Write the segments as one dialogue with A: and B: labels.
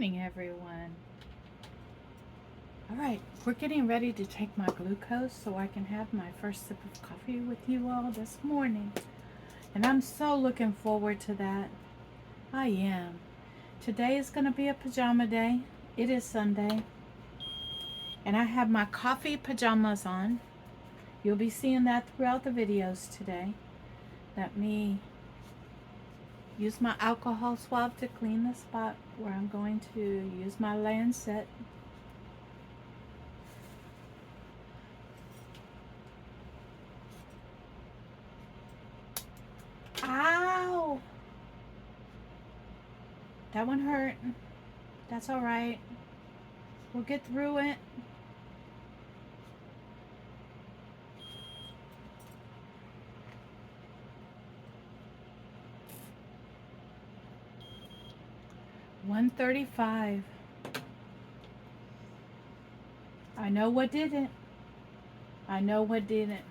A: morning, everyone. All right, we're getting ready to take my glucose so I can have my first sip of coffee with you all this morning. And I'm so looking forward to that. I am. Today is going to be a pajama day. It is Sunday. And I have my coffee pajamas on. You'll be seeing that throughout the videos today. Let me use my alcohol swab to clean the spot where I'm going to use my lancet. Ow! That one hurt. That's all right. We'll get through it. $135. I know what didn't. I know what didn't.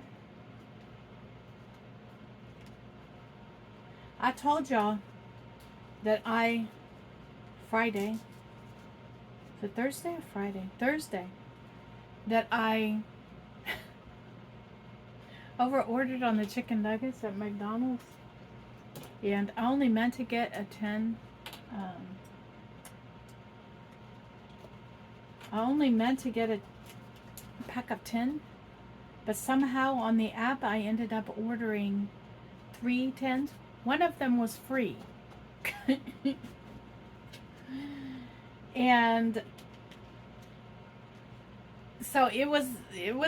A: I told y'all that Friday, is it Thursday or Friday? Thursday, that I over-ordered on the chicken nuggets at McDonald's, and I only meant to get a 10, I only meant to get a pack of 10, but somehow on the app I ended up ordering 3 10s. One of them was free. And so it was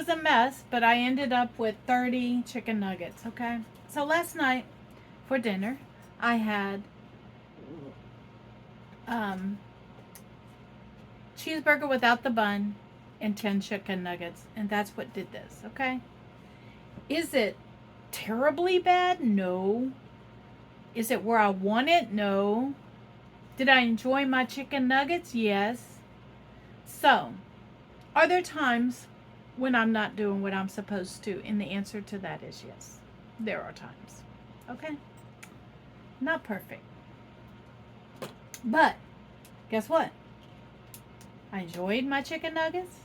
A: a mess, but I ended up with 30 chicken nuggets, okay? So last night for dinner, I had cheeseburger without the bun and 10 chicken nuggets, and that's what did this, okay? Is it terribly bad? No. Is it where I want it? No. Did I enjoy my chicken nuggets? Yes. So, are there times when I'm not doing what I'm supposed to? And the answer to that is yes. There are times. Okay? Not perfect. But, guess what? I enjoyed my chicken nuggets.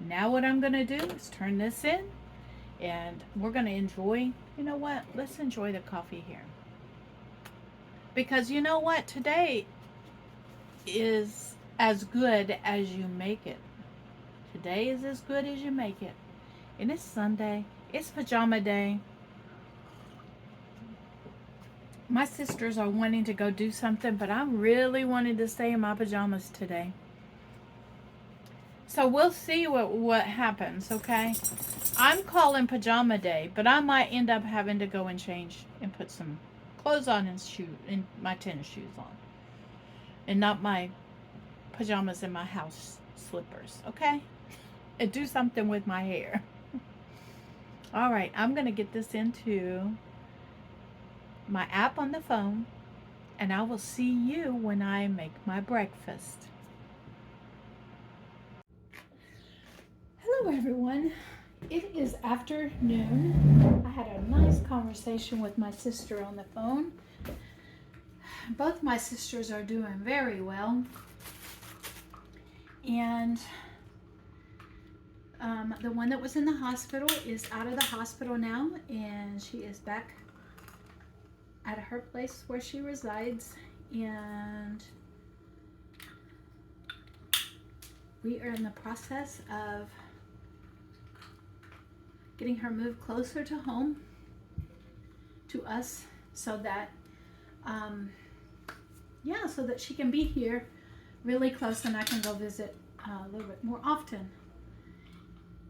A: Now what I'm going to do is turn this in. And we're going to enjoy, you know what? Let's enjoy the coffee here. Because you know what? Today is as good as you make it. Today is as good as you make it. And it's Sunday. It's pajama day. My sisters are wanting to go do something, but I really wanted to stay in my pajamas today. So we'll see what happens, okay? I'm calling pajama day, but I might end up having to go and change and put some clothes on and my tennis shoes on. And not my pajamas and my house slippers, okay? And do something with my hair. All right, I'm going to get this into my app on the phone, and I will see you when I make my breakfast. Hello, everyone. It is afternoon. I had a nice conversation with my sister on the phone. Both my sisters are doing very well. And the one that was in the hospital is out of the hospital now, and she is back at her place where she resides. And we are in the process of getting her moved closer to home, to us, so that so that she can be here really close and I can go visit a little bit more often.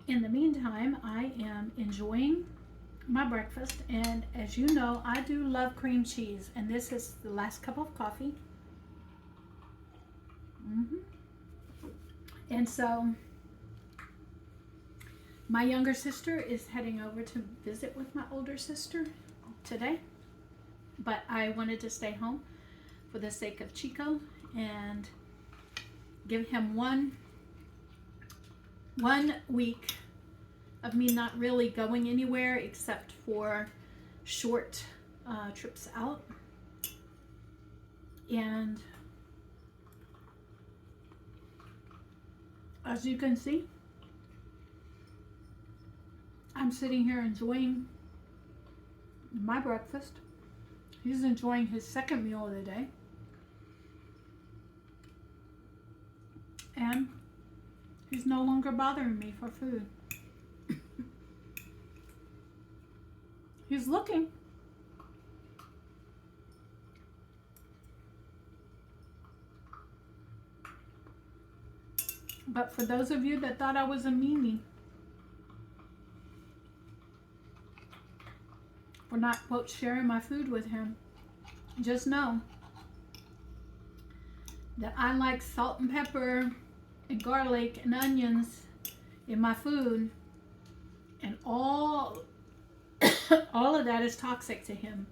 A: In the meantime, I am enjoying my breakfast, and as you know, I do love cream cheese, and this is the last cup of coffee. And so my younger sister is heading over to visit with my older sister today, but I wanted to stay home for the sake of Chico and give him one week of me not really going anywhere except for short trips out. And As you can see, I'm sitting here enjoying my breakfast. He's enjoying his second meal of the day. And he's no longer bothering me for food. He's looking. But for those of you that thought I was a meanie for not, quote, sharing my food with him, just know that I like salt and pepper and garlic and onions in my food, and all of that is toxic to him.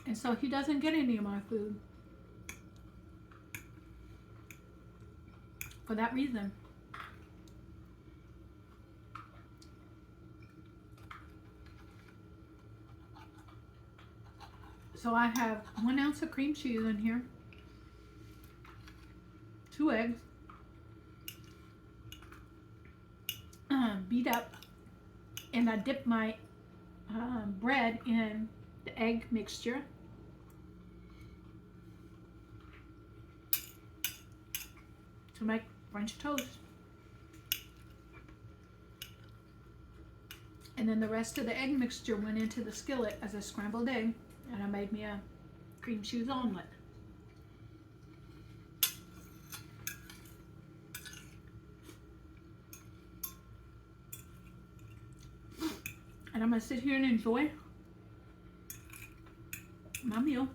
A: And so he doesn't get any of my food for that reason. So I have 1 ounce of cream cheese in here, 2 eggs, beat up, and I dip my bread in the egg mixture. To make French toast. And then the rest of the egg mixture went into the skillet as a scrambled egg, and I made me a cream cheese omelet. And I'm gonna sit here and enjoy my meal.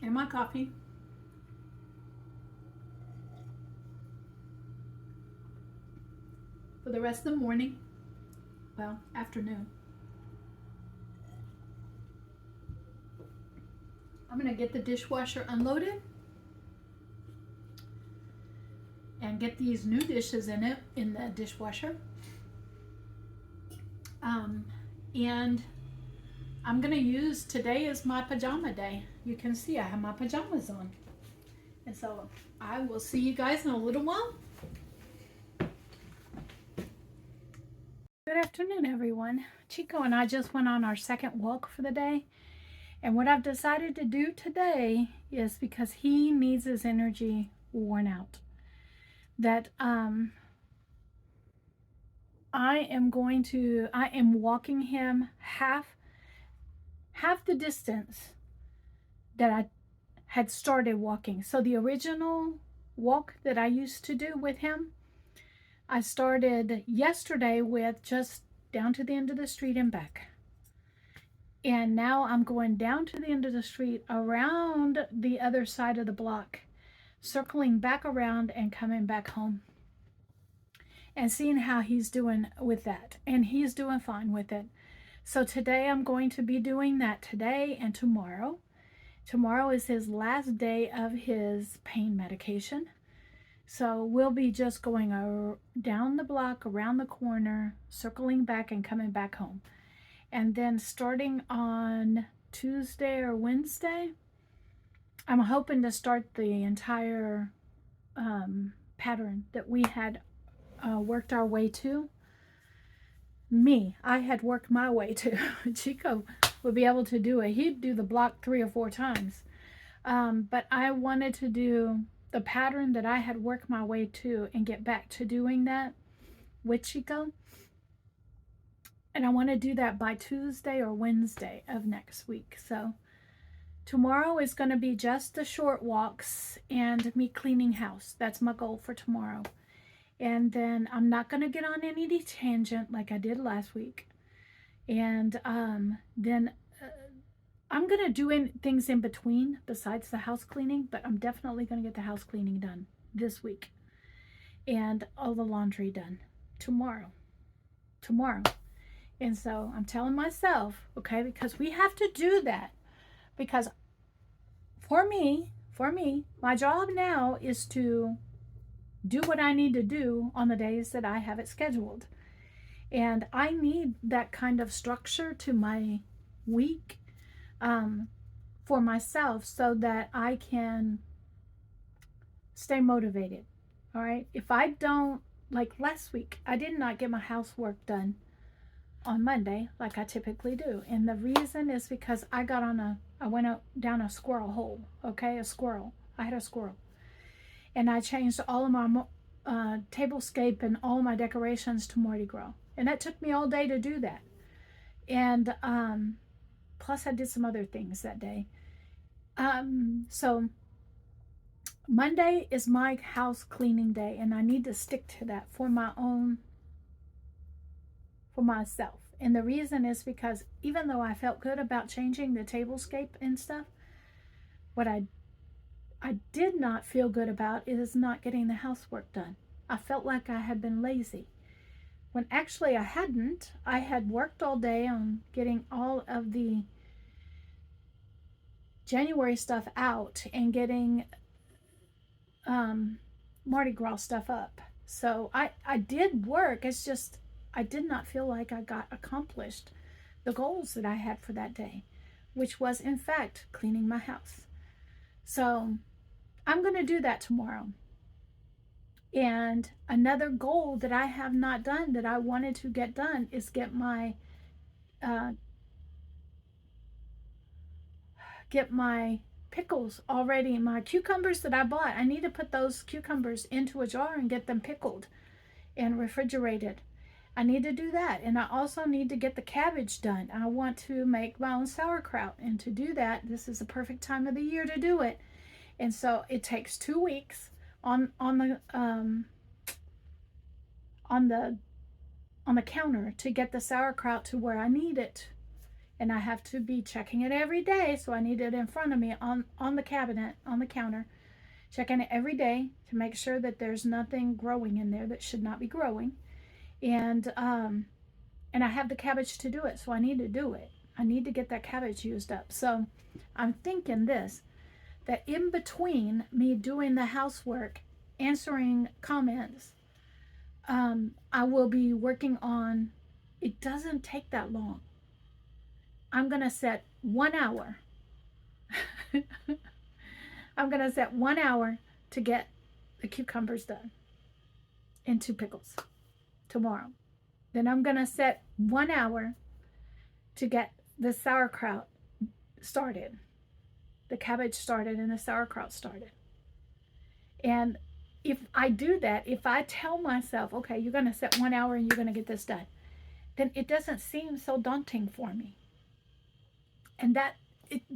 A: And my coffee. For the rest of the morning, well, afternoon. I'm gonna get the dishwasher unloaded and get these new dishes in the dishwasher. And I'm gonna use today as my pajama day. You can see I have my pajamas on. And so I will see you guys in a little while. Good afternoon, everyone. Chico and I just went on our second walk for the day. And what I've decided to do today is, because he needs his energy worn out, that I am walking him half the distance that I had started walking. So the original walk that I used to do with him, I started yesterday with just down to the end of the street and back. And now I'm going down to the end of the street, around the other side of the block, circling back around and coming back home. And seeing how he's doing with that. And he's doing fine with it. So today I'm going to be doing that today and tomorrow. Tomorrow is his last day of his pain medication. So we'll be just going down the block, around the corner, circling back and coming back home. And then starting on Tuesday or Wednesday, I'm hoping to start the entire pattern that we had worked our way to. I had worked my way to. Chico would be able to do it. He'd do the block 3 or 4 times. But I wanted to do the pattern that I had worked my way to and get back to doing that with Chico. And I want to do that by Tuesday or Wednesday of next week. So tomorrow is going to be just the short walks and me cleaning house. That's my goal for tomorrow. And then I'm not going to get on any tangent like I did last week. And then I'm going to do things in between besides the house cleaning, but I'm definitely going to get the house cleaning done this week. And all the laundry done tomorrow. And so I'm telling myself, okay, because we have to do that. Because for me, my job now is to do what I need to do on the days that I have it scheduled. And I need that kind of structure to my week, um, for myself so that I can stay motivated. All right. If I don't, like last week, I did not get my housework done on Monday like I typically do. And the reason is because I went out down a squirrel hole. Okay. A squirrel. I had a squirrel. And I changed all of my tablescape and all my decorations to Mardi Gras. And that took me all day to do that. And plus, I did some other things that day. So Monday is my house cleaning day, and I need to stick to that for myself. And the reason is because even though I felt good about changing the tablescape and stuff, what I did not feel good about is not getting the housework done. I felt like I had been lazy. When actually I hadn't. I had worked all day on getting all of the January stuff out and getting Mardi Gras stuff up. So I did work. It's just I did not feel like I got accomplished the goals that I had for that day, which was in fact cleaning my house. So I'm going to do that tomorrow. And another goal that I have not done that I wanted to get done is get my uh, pickles already. My cucumbers that I bought, I need to put those cucumbers into a jar and get them pickled and refrigerated. I need to do that. And I also need to get the cabbage done. I want to make my own sauerkraut. And to do that, this is the perfect time of the year to do it. And so it takes 2 weeks on the counter to get the sauerkraut to where I need it. And I have to be checking it every day. So I need it in front of me on the cabinet, on the counter, checking it every day to make sure that there's nothing growing in there that should not be growing. And I have the cabbage to do it, so I need to do it. I need to get that cabbage used up. So I'm thinking this, that in between me doing the housework, answering comments, I will be working on, it doesn't take that long. I'm going to set 1 hour. I'm going to set 1 hour to get the cucumbers done into pickles tomorrow. Then I'm going to set 1 hour to get the sauerkraut started, the cabbage started, and the sauerkraut started. And if I do that, if I tell myself, okay, you're going to set 1 hour and you're going to get this done, then it doesn't seem so daunting for me. And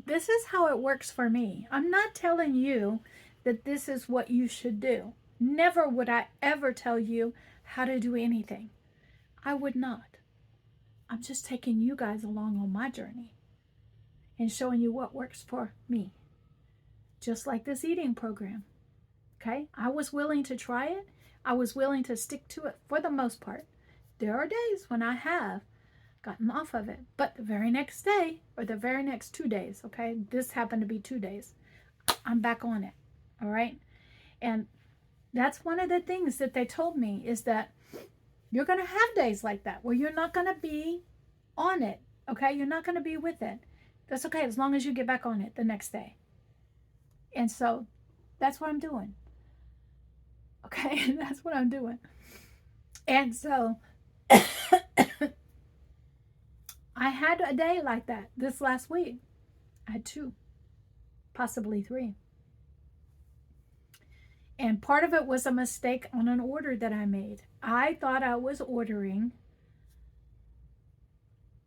A: this is how it works for me. I'm not telling you that this is what you should do. Never would I ever tell you how to do anything. I would not. I'm just taking you guys along on my journey and showing you what works for me. Just like this eating program. Okay? I was willing to try it. I was willing to stick to it for the most part. There are days when I have gotten off of it. But the very next day, or the very next 2 days, okay? This happened to be 2 days. I'm back on it. All right? And that's one of the things that they told me is that you're going to have days like that where you're not going to be on it. Okay? You're not going to be with it. That's okay as long as you get back on it the next day. And so that's what I'm doing. Okay? That's what I'm doing. And so I had a day like that this last week. I had 2, possibly 3. And part of it was a mistake on an order that I made. I thought I was ordering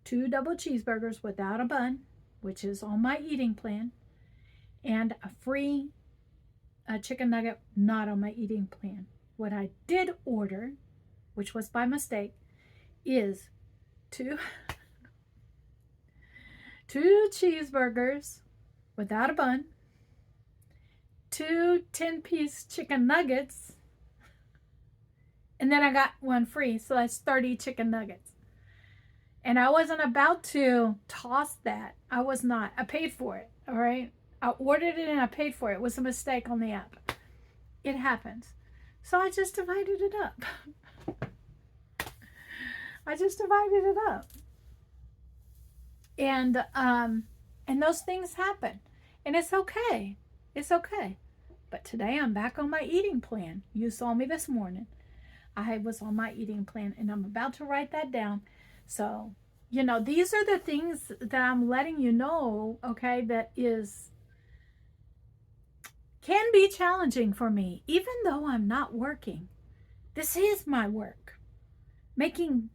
A: 2 double cheeseburgers without a bun, which is on my eating plan, and a free chicken nugget not on my eating plan. What I did order, which was by mistake, is 2 cheeseburgers without a bun, 2 10-piece chicken nuggets, and then I got 1 free, so that's 30 chicken nuggets. And I wasn't about to toss that. I was not. I paid for it, all right? I ordered it and I paid for it. It was a mistake on the app. It happens. So I just divided it up. I just divided it up. And those things happen. And it's okay. It's okay. But today I'm back on my eating plan. You saw me this morning. I was on my eating plan and I'm about to write that down. So, these are the things that I'm letting you know, okay, that can be challenging for me, even though I'm not working. This is my work. Making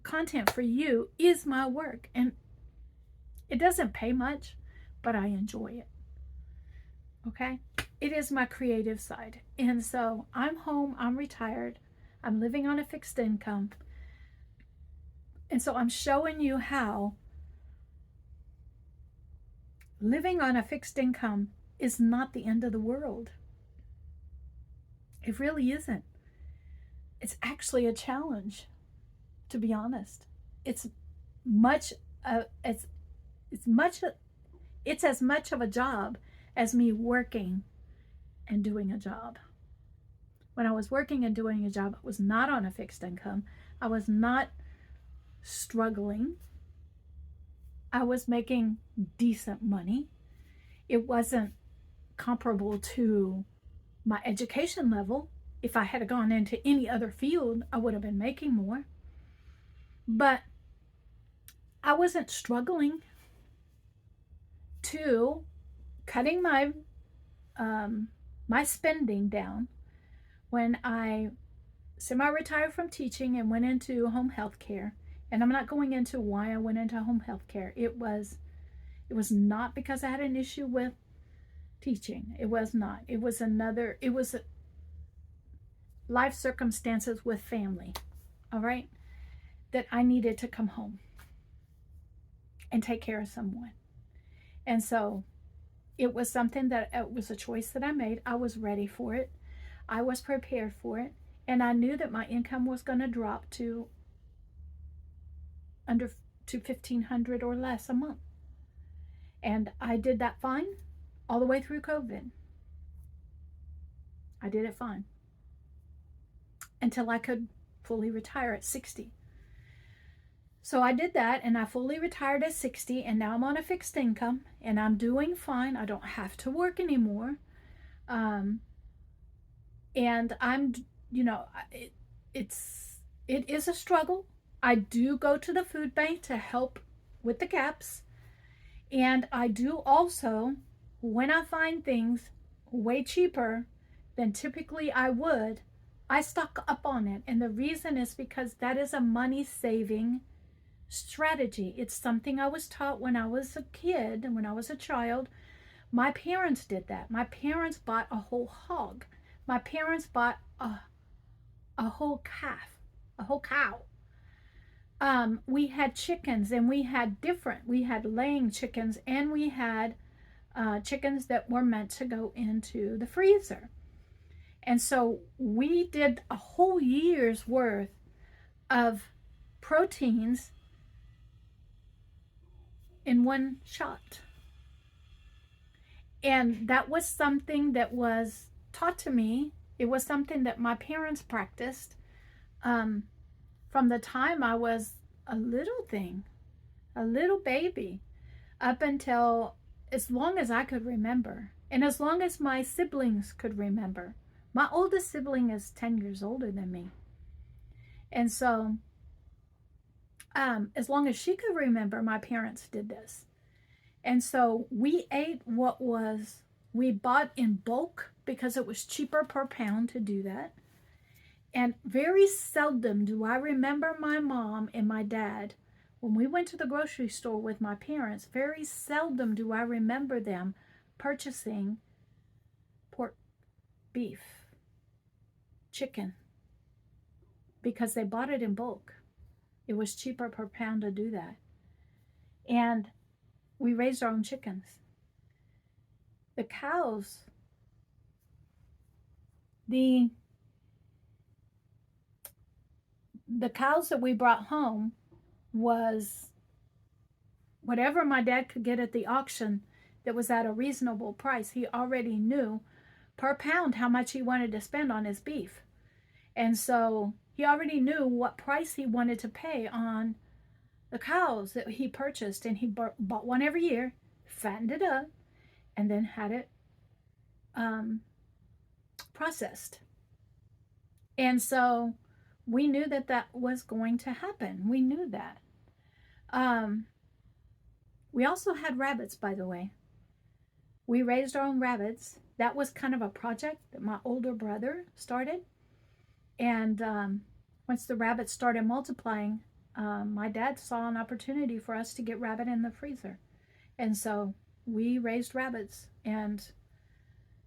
A: content for you is my work. And it doesn't pay much, but I enjoy it. Okay? It is my creative side. And so I'm home, I'm retired, I'm living on a fixed income. And so I'm showing you how living on a fixed income is not the end of the world. It really isn't. It's actually a challenge, to be honest. It's much it's as much of a job as me working and doing a job. When I was working and doing a job, I was not on a fixed income. I was not struggling. I was making decent money. It wasn't comparable to my education level. If I had gone into any other field, I would have been making more. But I wasn't struggling to cutting my spending down when I semi-retired from teaching and went into home health care. And I'm not going into why I went into home health care. It was not because I had an issue with teaching. It was not. It was life circumstances with family. All right? That I needed to come home and take care of someone. And so it was something that it was a choice that I made. I was ready for it. I was prepared for it. And I knew that my income was going to drop to $1,500 or less a month. And I did that fine all the way through COVID. I did it fine until I could fully retire at 60. So I did that and I fully retired at 60, and now I'm on a fixed income and I'm doing fine. I don't have to work anymore. And I'm, it is a struggle. I do go to the food bank to help with the gaps. And I do also, when I find things way cheaper than typically I would, I stock up on it. And the reason is because that is a money saving strategy. It's something I was taught when I was a kid and when I was a child. My parents did that. My parents bought a whole hog. My parents bought a whole calf, a whole cow. We had chickens, and we had laying chickens, and we had chickens that were meant to go into the freezer. And so we did a whole year's worth of proteins in one shot. And that was something that was taught to me. It was something that my parents practiced from the time I was a little thing, a little baby, up until as long as I could remember, and as long as my siblings could remember. My oldest sibling is 10 years older than me. And so as long as she could remember, my parents did this. And so we ate we bought in bulk because it was cheaper per pound to do that. And very seldom do I remember my mom and my dad, when we went to the grocery store with my parents, very seldom do I remember them purchasing pork, beef, chicken, because they bought it in bulk. It was cheaper per pound to do that. And we raised our own chickens. The cows, the cows that we brought home was whatever my dad could get at the auction that was at a reasonable price. He already knew per pound how much he wanted to spend on his beef. And so He already knew what price he wanted to pay on the cows that he purchased, and he bought one every year, fattened it up, and then had it um, processed. And so we knew that that was going to happen. We knew that. Um, we also had rabbits, by the way. We raised our own rabbits. That was kind of a project that my older brother started. And once the rabbits started multiplying, my dad saw an opportunity for us to get rabbit in the freezer. And so we raised rabbits, and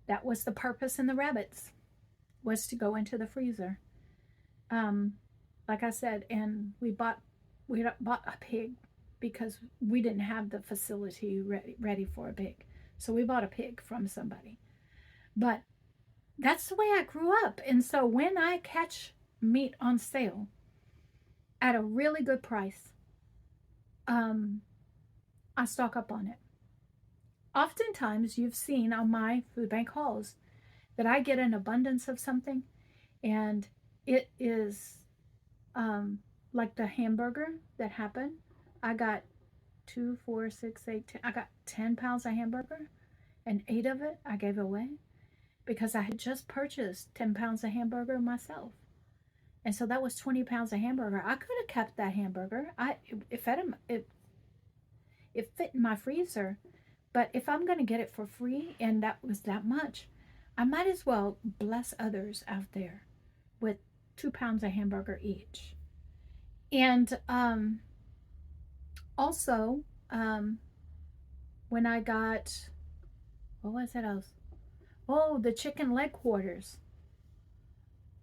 A: that was the purpose in the rabbits, was to go into the freezer. Um, like I said, and we bought a pig because we didn't have the facility ready for a pig. So we bought a pig from somebody. But that's the way I grew up. And so when I catch meat on sale at a really good price, I stock up on it. Oftentimes, you've seen on my food bank hauls that I get an abundance of something, and it is like the hamburger that happened. I got 2, 4, 6, 8, 10. I got 10 pounds of hamburger, and 8 of it I gave away because I had just purchased 10 pounds of hamburger myself. And so that was 20 pounds of hamburger. I could have kept that hamburger. It fit in my freezer. But if I'm going to get it for free and that was that much, I might as well bless others out there with 2 pounds of hamburger each. And also, when I got, what was it else? Oh, the chicken leg quarters.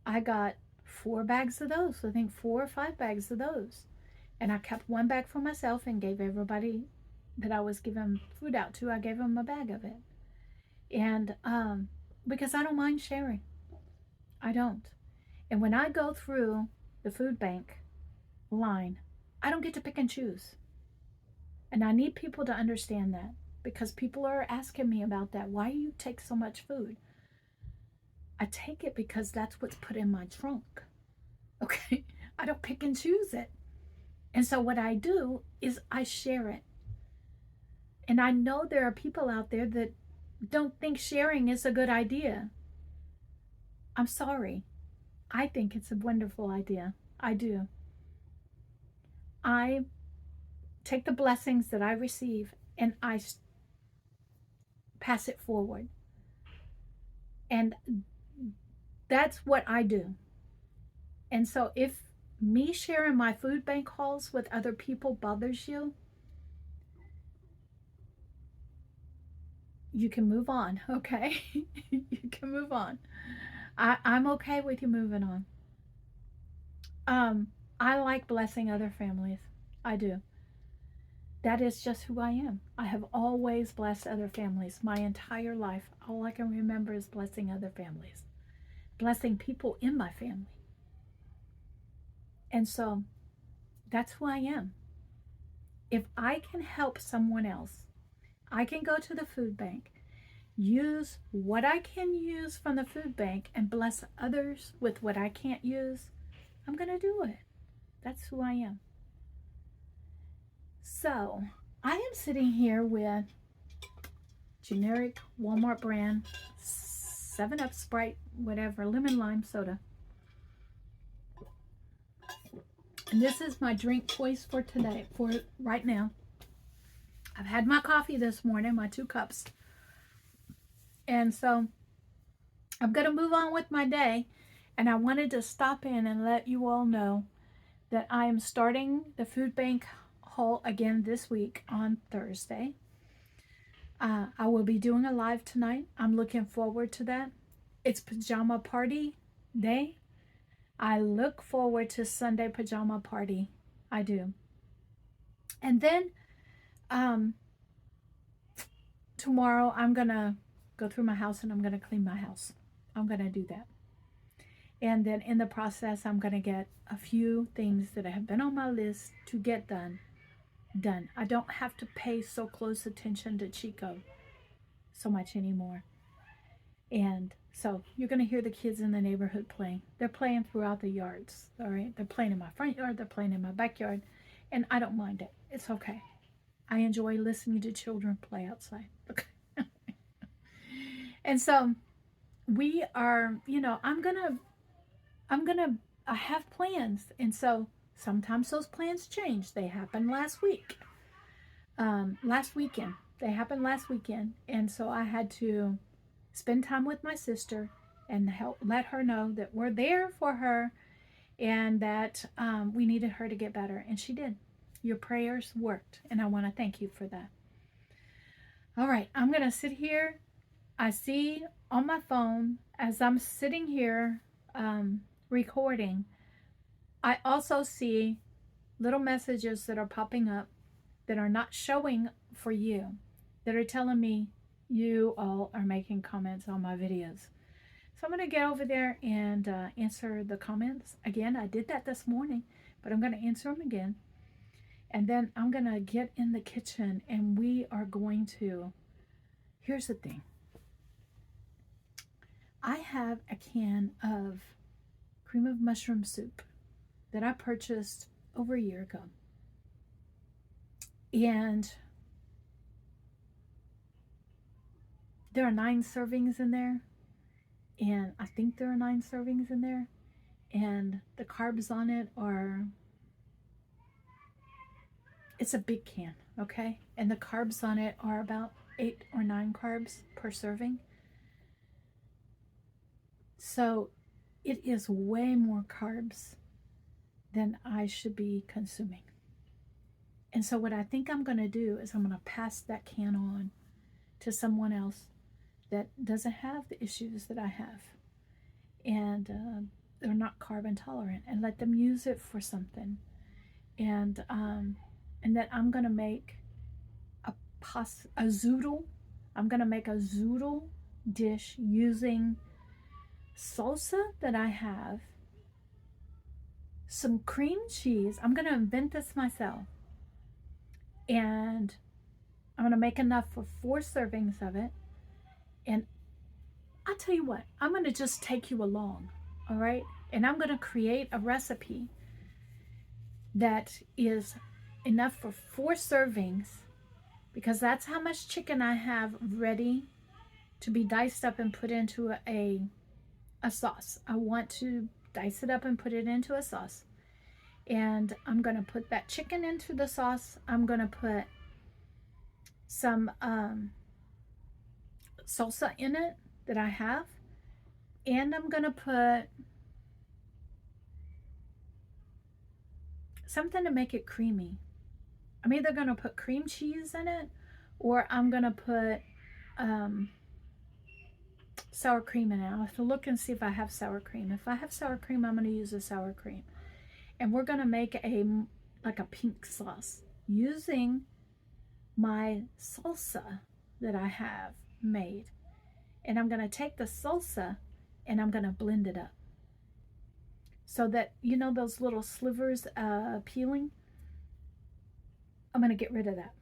A: I got 4 bags of those. I think 4 or 5 bags of those. And I kept 1 bag for myself and gave everybody that I was giving food out to, I gave them a bag of it. And because I don't mind sharing. I don't. And when I go through the food bank line, I don't get to pick and choose. And I need people to understand that, because people are asking me about that. Why do you take so much food? I take it because that's what's put in my trunk. Okay? I don't pick and choose it. And so what I do is I share it. And I know there are people out there that don't think sharing is a good idea. I'm sorry. I think it's a wonderful idea. I do. I take the blessings that I receive and I pass it forward. And that's what I do. And so if me sharing my food bank hauls with other people bothers you, you can move on, okay? You can move on. I'm okay with you moving on. I like blessing other families. I do. That is just who I am. I have always blessed other families my entire life. All I can remember is blessing other families, blessing people in my family. And so that's who I am. If I can help someone else, I can go to the food bank, use what I can use from the food bank, and bless others with what I can't use. I'm going to do it. That's who I am. So I am sitting here with generic Walmart brand 7-Up, Sprite, whatever, lemon lime soda. And this is my drink choice for today, for right now. I've had my coffee this morning, my 2 cups. And so I'm going to move on with my day. And I wanted to stop in and let you all know that I am starting the food bank haul again this week on Thursday. I will be doing a live tonight. I'm looking forward to that. It's pajama party day. I look forward to Sunday pajama party. I do. And then tomorrow I'm going to go through my house and I'm going to clean my house. I'm going to do that. And then in the process, I'm going to get a few things that have been on my list to get done. I don't have to pay so close attention to Chico so much anymore. And So you're going to hear the kids in the neighborhood playing. They're playing throughout the yards, all right? They're playing in my front yard, they're playing in my backyard, and I don't mind it. It's okay. I enjoy listening to children play outside. Okay. And so we are, I have plans. And so sometimes those plans change. They happened last week, last weekend. They happened last weekend. And so I had to spend time with my sister and help let her know that we're there for her and that we needed her to get better. And she did. Your prayers worked. And I want to thank you for that. All right, I'm going to sit here. I see on my phone as I'm sitting here recording, I also see little messages that are popping up that are not showing for you, that are telling me you all are making comments on my videos. So I'm going to get over there and answer the comments. Again, I did that this morning, but I'm going to answer them again. And then I'm going to get in the kitchen and we are going to, here's the thing. I have a can of cream of mushroom soup that I purchased over a year ago. And there are 9 servings in there. And I think there are 9 servings in there. And the carbs on it are, it's a big can, okay? And the carbs on it are about 8 or 9 carbs per serving. So it is way more carbs than I should be consuming. And so what I think I'm going to do is I'm going to pass that can on to someone else that doesn't have the issues that I have. And they're not carb intolerant, and let them use it for something. And that I'm going to make a zoodle. I'm going to make a zoodle dish using salsa that I have, some cream cheese. I'm going to invent this myself. And I'm going to make enough for 4 servings of it. And I'll tell you what, I'm going to just take you along, all right? And I'm going to create a recipe that is enough for 4 servings, because that's how much chicken I have ready to be diced up and put into a sauce. I want to dice it up and put it into a sauce. And I'm going to put that chicken into the sauce. I'm going to put some salsa in it that I have. And I'm going to put something to make it creamy. I'm either going to put cream cheese in it, or I'm going to put sour cream in it. I'll have to look and see if I have sour cream. If I have sour cream, I'm going to use the sour cream. And we're going to make like a pink sauce using my salsa that I have made. And I'm going to take the salsa and I'm going to blend it up. So that, you know, those little slivers peeling, I'm going to get rid of that.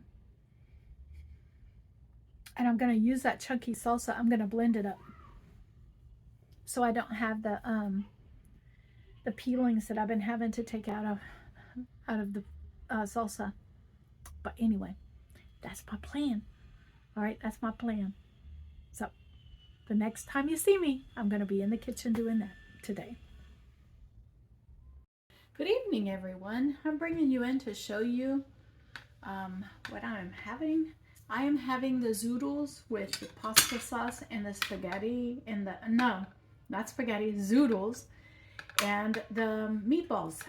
A: And I'm going to use that chunky salsa. I'm going to blend it up, so I don't have the peelings that I've been having to take out of the salsa. But anyway, that's my plan. All right, that's my plan. So the next time you see me, I'm going to be in the kitchen doing that today. Good evening, everyone. I'm bringing you in to show you what I'm having. I am having the zoodles with the pasta sauce and the spaghetti and the, no, not spaghetti, zoodles and the meatballs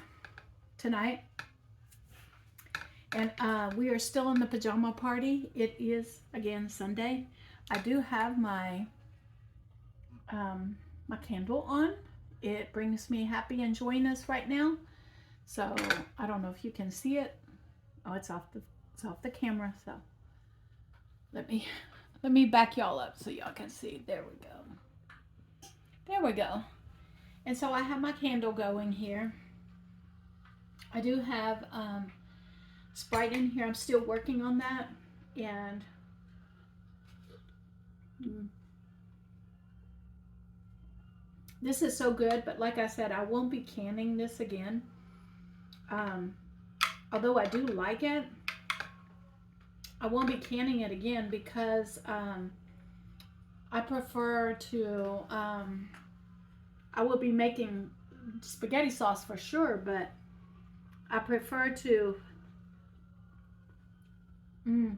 A: tonight. And we are still in the pajama party. It is, again, Sunday. I do have my my candle on. It brings me happy and joyness right now. So I don't know if you can see it. Oh, it's off the camera. So let me back y'all up so y'all can see. There we go. There we go. And so I have my candle going here. I do have Sprite in here. I'm still working on that. And This is so good, but like I said, I won't be canning this again. Um, Although I do like it, I won't be canning it again because I prefer to, I will be making spaghetti sauce for sure, but I prefer mm,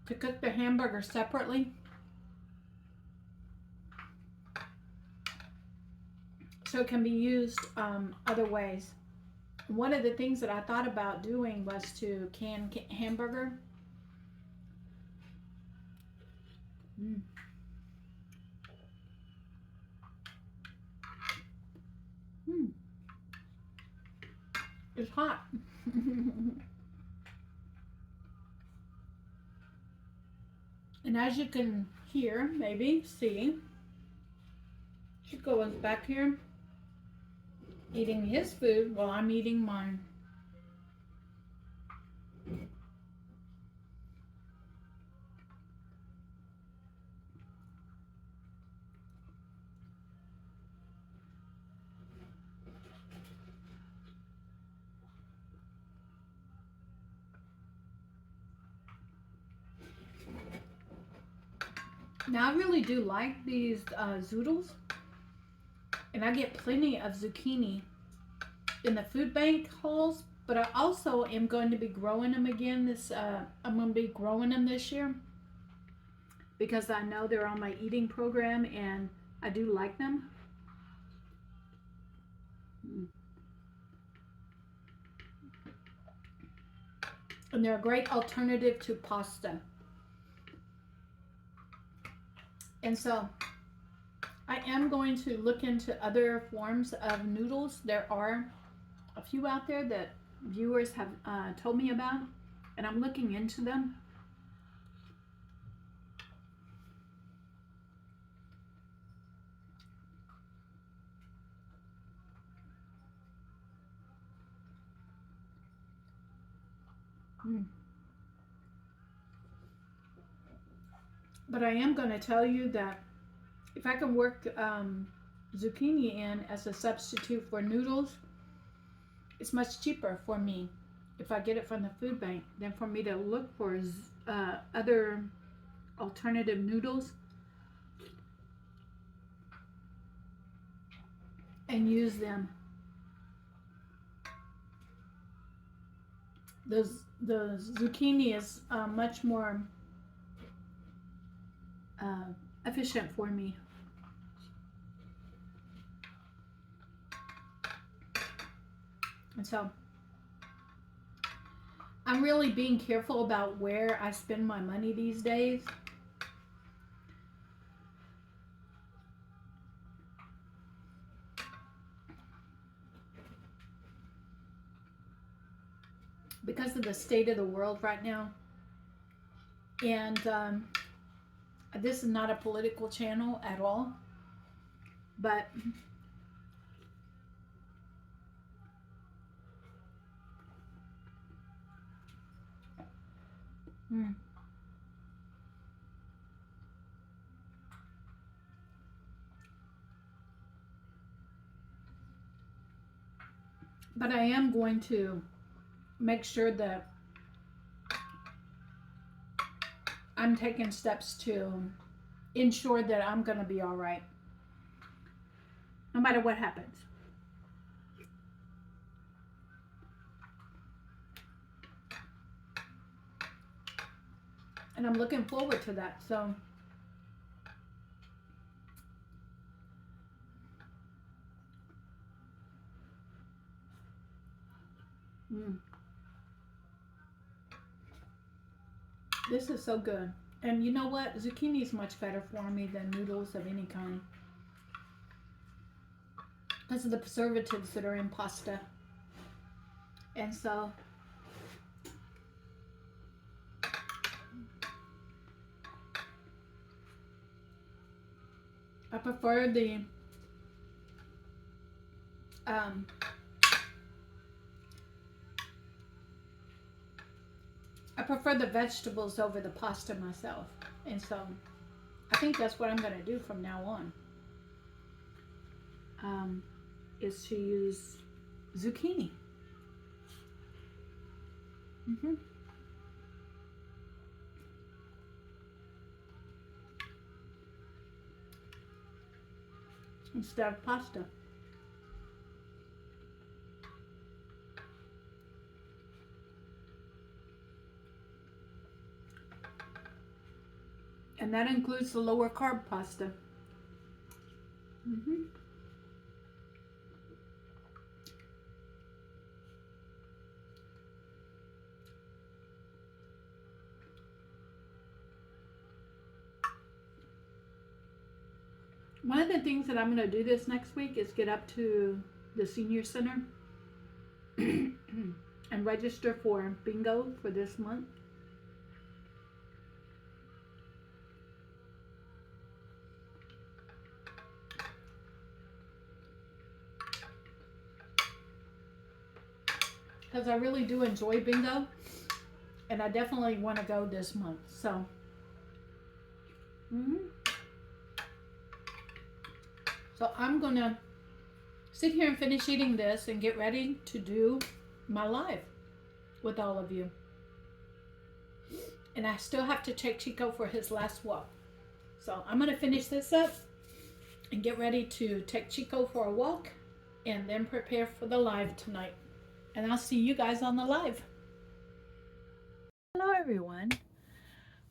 A: to cook the hamburger separately so it can be used other ways. One of the things that I thought about doing was to can hamburger. Mm. Mm. It's hot. And as you can hear, maybe see, Chico is back here eating his food while I'm eating mine. Now I really do like these zoodles, and I get plenty of zucchini in the food bank hauls, but I also am going to be growing them again I'm going to be growing them this year because I know they're on my eating program and I do like them. And they're a great alternative to pasta. And so I am going to look into other forms of noodles. There are a few out there that viewers have told me about, and I'm looking into them. Mm. But I am going to tell you that if I can work zucchini in as a substitute for noodles, it's much cheaper for me if I get it from the food bank than for me to look for other alternative noodles and use them. The zucchini is much more efficient for me. And so I'm really being careful about where I spend my money these days. Because of the state of the world right now. And this is not a political channel at all. But but I am going to make sure that I'm taking steps to ensure that I'm going to be all right, no matter what happens. And I'm looking forward to that. So this is so good. And you know what? Zucchini is much better for me than noodles of any kind because of the preservatives that are in pasta. And so I prefer the vegetables over the pasta myself. And so I think that's what I'm going to do from now on. Is to use zucchini. Instead of pasta. And that includes the lower carb pasta. One of the things that I'm going to do this next week is get up to the senior center and register for bingo for this month. Because I really do enjoy bingo, and I definitely want to go this month. So, so I'm gonna sit here and finish eating this and get ready to do my live with all of you. And I still have to take Chico for his last walk. So I'm gonna finish this up and get ready to take Chico for a walk and then prepare for the live tonight. And I'll see you guys on the live. Hello everyone.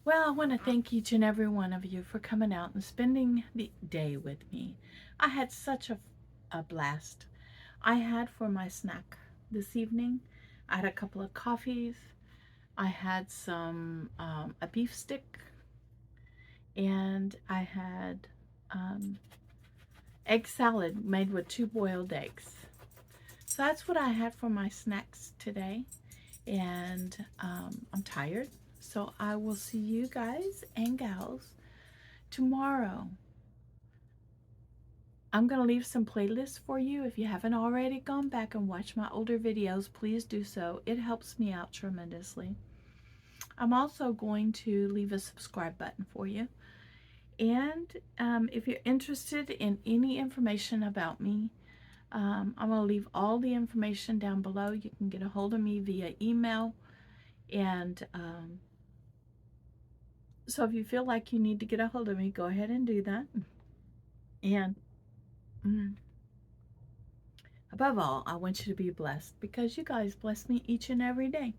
A: Well, I want to thank each and every one of you for coming out and spending the day with me. I had such a blast. I had for my snack this evening, I had a couple of coffees. I had some, a beef stick, and I had egg salad made with 2 boiled eggs. So that's what I had for my snacks today. And I'm tired. So I will see you guys and gals tomorrow. I'm going to leave some playlists for you. If you haven't already gone back and watched my older videos, please do so. It helps me out tremendously. I'm also going to leave a subscribe button for you. And if you're interested in any information about me, I'm going to leave all the information down below. You can get a hold of me via email. And so if you feel like you need to get a hold of me, go ahead and do that. And above all, I want you to be blessed, because you guys bless me each and every day.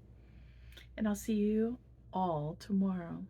A: And I'll see you all tomorrow.